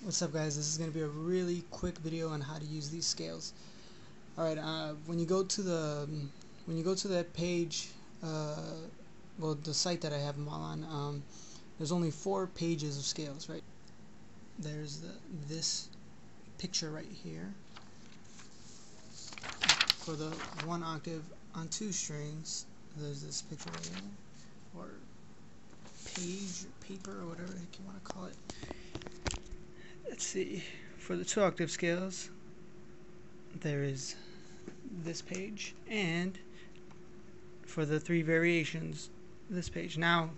What's up, guys? This is going to be a really quick video on how to use these scales. Alright, when you go to that page, well, the site that I have them all on, there's only 4 pages of scales, right? There's this picture right here for the 1 octave on 2 strings. There's this picture right here, or page, or paper, or whatever the heck you want to call it. Let's see, for the 2 octave scales, there is this page, and for the 3 variations, this page. Now,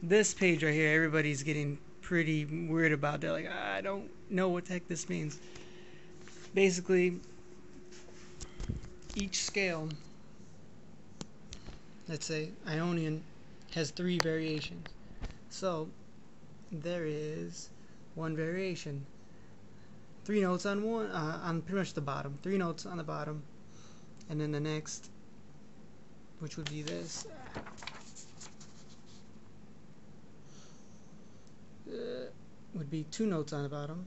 this page right here, everybody's getting pretty weird about. They're like, I don't know what the heck this means. Basically, each scale, let's say Ionian, has 3 variations. So, there is 1 variation. 3 notes on on pretty much the bottom. 3 notes on the bottom, and then the next, which would be this, would be 2 notes on the bottom,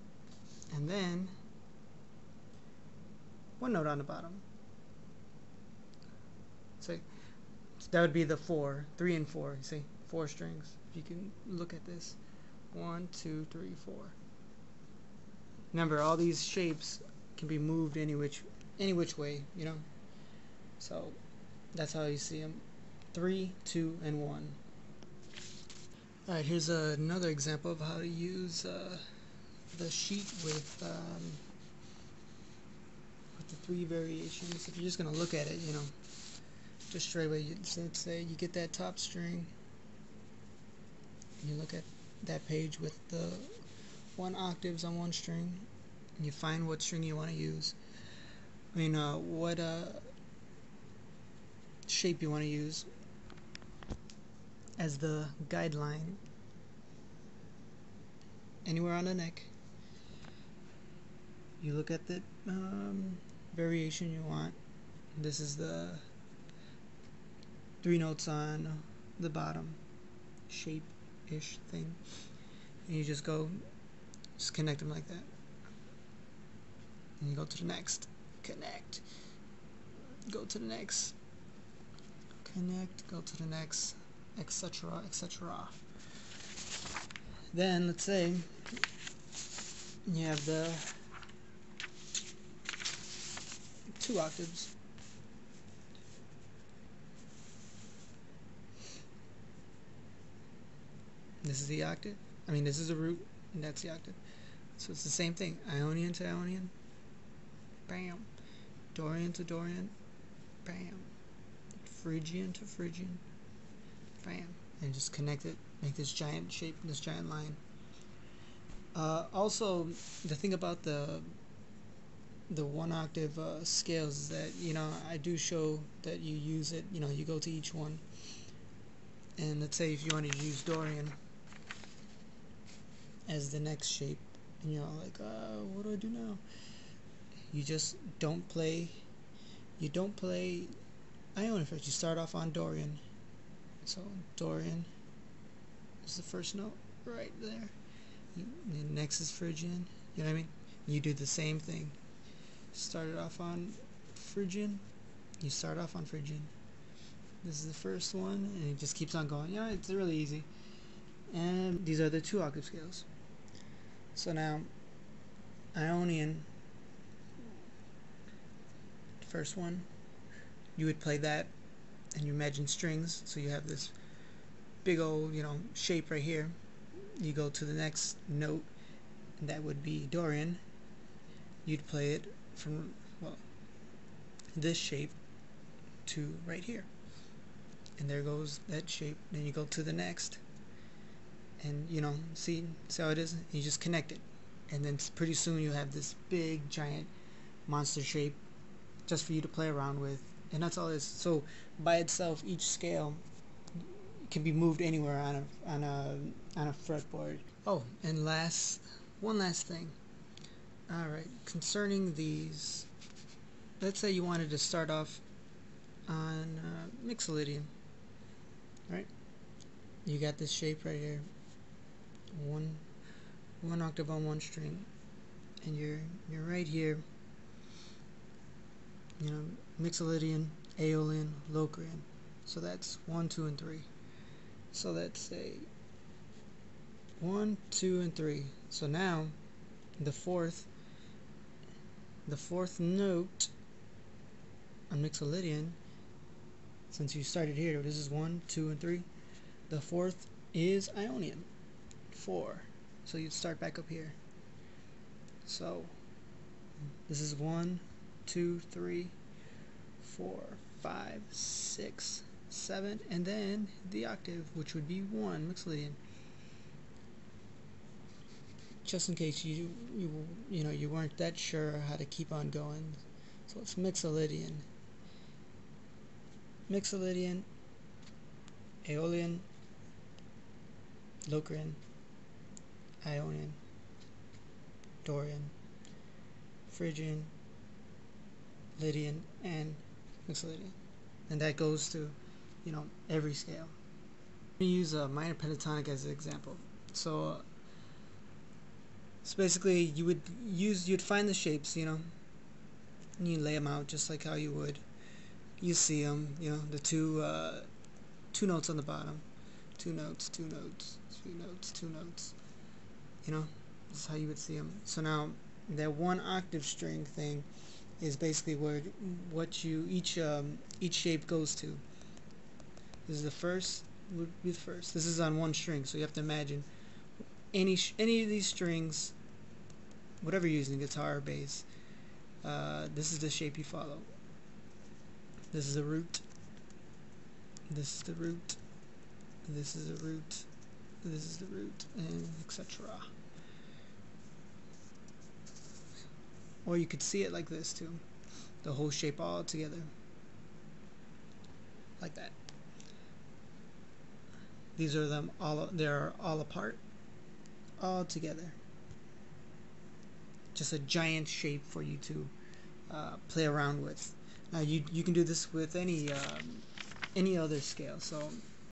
and then 1 note on the bottom. So that would be the 4, 3 and 4. You see, 4 strings. If you can look at this, 1, 2, 3, 4. Remember, all these shapes can be moved any which way, you know. So that's how you see them: 3, 2, and 1. All right, here's another example of how to use the sheet with the 3 variations. If you're just gonna look at it, you know, just straight away. Let's say you get that top string, you look at that page with the 1 octaves on 1 string, and you find what string you want to use. I mean, what shape you want to use as the guideline. Anywhere on the neck, you look at the variation you want. This is the 3 notes on the bottom, shape-ish thing, and you just connect them like that, and you go to the next, connect, go to the next, connect, go to the next, etc., etc. Then let's say you have the 2 octaves. This is the octave. I mean, this is the root, and that's the octave. So it's the same thing. Ionian to Ionian. Bam. Dorian to Dorian. Bam. Phrygian to Phrygian. Bam. And just connect it. Make this giant shape, this giant line. Also, the thing about the 1 octave scales is that, you know, I do show that you use it. You know, you go to each one, and let's say if you wanted to use Dorian as the next shape, and you're like, what do I do now? You just don't play. You don't play Ionian first. You start off on Dorian. So Dorian is the first note right there. The next is Phrygian. You know what I mean? You do the same thing. Started off on Phrygian. You start off on Phrygian. This is the first one, and it just keeps on going. You know, it's really easy. And these are the 2 octave scales. So now, Ionian, first one, you would play that, and you imagine strings. So you have this big old, you know, shape right here. You go to the next note, and that would be Dorian. You'd play it from, well, this shape to right here, and there goes that shape. Then you go to the next, and you know, see how it is. You just connect it, and then pretty soon you have this big giant monster shape just for you to play around with, and that's all it is. So by itself, each scale can be moved anywhere on a fretboard. Oh, and one last thing. Alright, concerning these, let's say you wanted to start off on Mixolydian, right? You got this shape right here, one octave on 1 string, and you're right here, you know, Mixolydian, Aeolian, Locrian. So that's 1, 2, and 3. So that's a 1, 2, and 3. So now the fourth note on Mixolydian, since you started here, this is 1, 2, and 3. The fourth is Ionian, 4. So you'd start back up here. So this is 1, 2, 3, 4, 5, 6, 7, and then the octave, which would be 1, Mixolydian. Just in case you weren't that sure how to keep on going. So it's Mixolydian, Aeolian, Locrian, Ionian, Dorian, Phrygian, Lydian, and Mixolydian. And that goes to, every scale. I'm going to use a minor pentatonic as an example. So basically you'd find the shapes, and you lay them out just like how you would. You see them, the two notes on the bottom, 2 notes, 2 notes, 2 notes, 2 notes. This is how you would see them. So now that 1 octave string thing is basically each shape goes to. This is the first, would be the first. This is on 1 string, so you have to imagine any of these strings, whatever you're using, guitar or bass, this is the shape you follow. This is a root, this is the root, this is a root, this is the root, and etc. Or you could see it like this too, the whole shape all together, like that. These are them all, they're all apart, all together. Just a giant shape for you to play around with. Now you can do this with any other scale. So